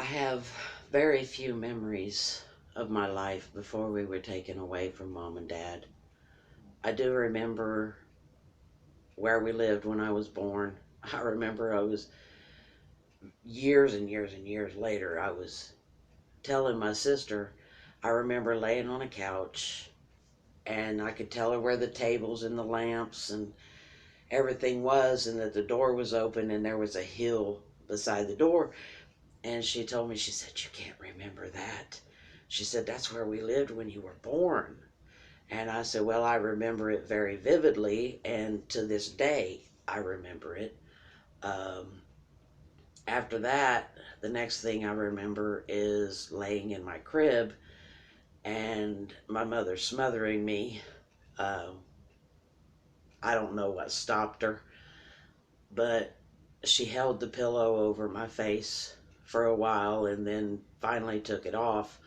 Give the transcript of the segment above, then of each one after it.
have very few memories of my life before we were taken away from mom and dad. I do remember where we lived when I was born. I remember I was years and years and years later, I was telling my sister, I remember laying on a couch and I could tell her where the tables and the lamps and everything was, and that the door was open and there was a hill beside the door. And she told me, she said, "You can't remember that." She said, "That's where we lived when you were born." And I said, "Well, I remember it very vividly, and to this day, I remember it." Um, After that, the next thing I remember is laying in my crib and my mother smothering me. Um, I don't know what stopped her, but she held the pillow over my face for a while and then finally took it off.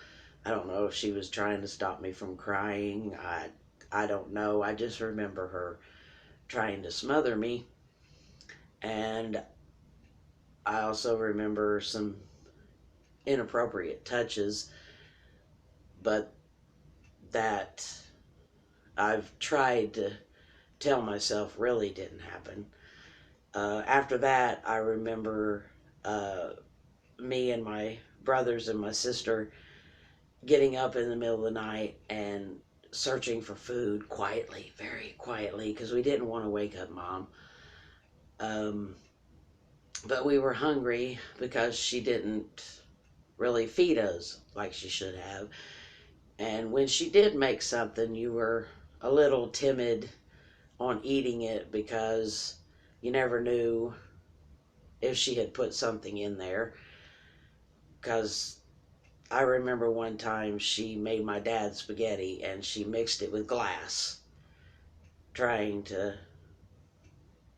I don't know if she was trying to stop me from crying. I don't know. I just remember her trying to smother me. And I also remember some inappropriate touches, but that I've tried to tell myself really didn't happen. After that, I remember uh, me and my brothers and my sister getting up in the middle of the night and searching for food quietly, very quietly, because we didn't want to wake up mom. Um, but we were hungry because she didn't really feed us like she should have. And when she did make something, you were a little timid on eating it because you never knew if she had put something in there. Because I remember one time she made my dad spaghetti and she mixed it with glass, trying to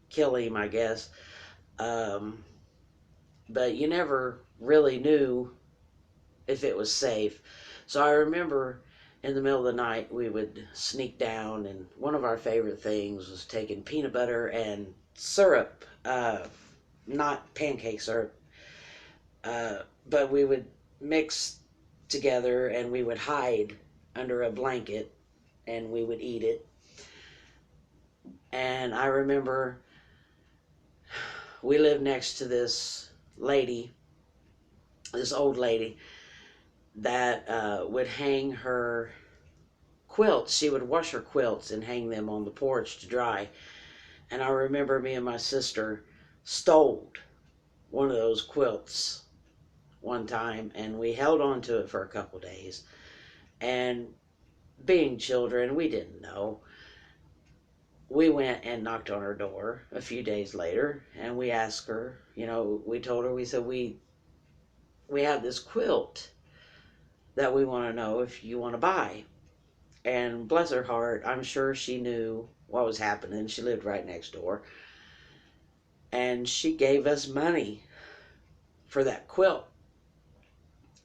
kill him, I guess. Um, but you never really knew if it was safe. So I remember in the middle of the night we would sneak down, and one of our favorite things was taking peanut butter and syrup, not pancake syrup, but we would mix together and we would hide under a blanket and we would eat it. And I remember we lived next to this lady, this old lady, that would hang her quilts. She would wash her quilts and hang them on the porch to dry. And I remember me and my sister stole one of those quilts one time and we held on to it for a couple days. And being children, we didn't know. We went and knocked on her door a few days later and we asked her, we told her, we said, we have this quilt that we want to know if you want to buy. And bless her heart, I'm sure she knew what was happening. She lived right next door. And she gave us money for that quilt.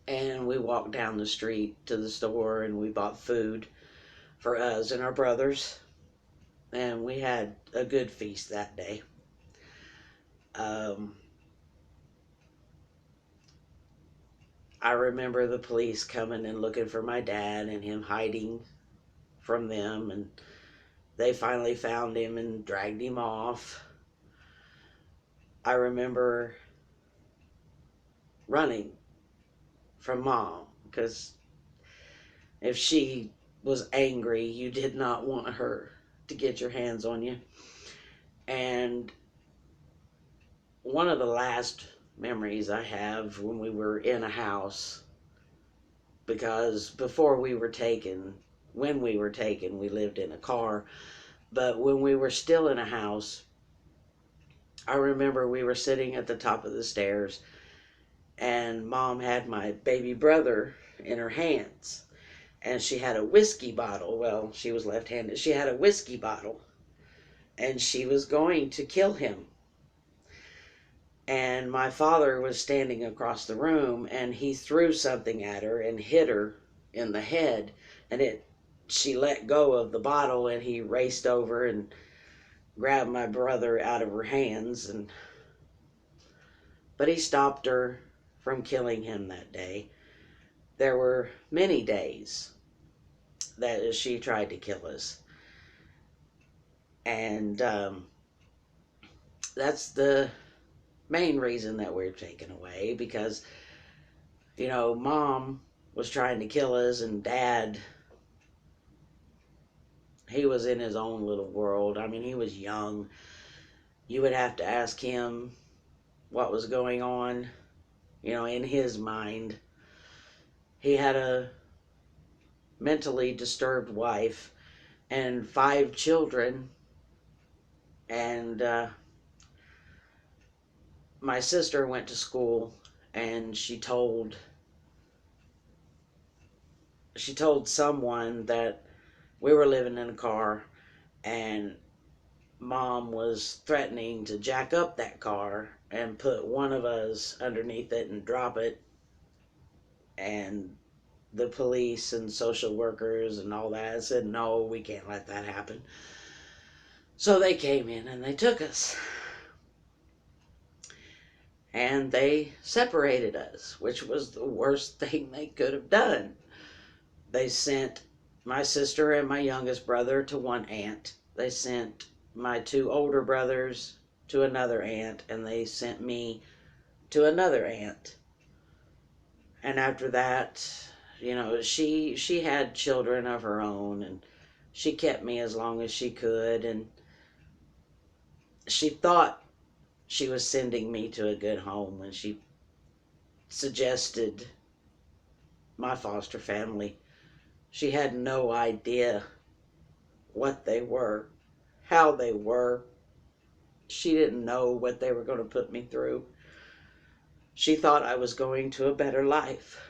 And we walked down the street to the store and we bought food for us and our brothers. And we had a good feast that day. Um, I remember the police coming and looking for my dad and him hiding from them. And they finally found him and dragged him off. I remember running from mom because if she was angry, you did not want her to get your hands on you. And one of the last memories I have when we were in a house, because before we were taken, when we were taken, we lived in a car, but when we were still in a house, I remember we were sitting at the top of the stairs and mom had my baby brother in her hands and she had a whiskey bottle. Well, she was left-handed. She had a whiskey bottle and she was going to kill him. And my father was standing across the room and he threw something at her and hit her in the head, and she let go of the bottle and he raced over and grabbed my brother out of her hands, but he stopped her from killing him that day. There were many days that she tried to kill us. And that's the main reason that we're taken away, because, Mom was trying to kill us, and Dad, he was in his own little world. I mean, he was young. You would have to ask him what was going on, in his mind. He had a mentally disturbed wife and 5 children, and my sister went to school, and she told someone that we were living in a car, and Mom was threatening to jack up that car and put one of us underneath it and drop it. And the police and social workers and all that said, no, we can't let that happen. So they came in and they took us. And they separated us, which was the worst thing they could have done. They sent my sister and my youngest brother to one aunt. They sent my 2 older brothers to another aunt, and they sent me to another aunt. And after that, she had children of her own, and she kept me as long as she could, and she thought she was sending me to a good home when she suggested my foster family. She had no idea what they were, how they were. She didn't know what they were going to put me through. She thought I was going to a better life.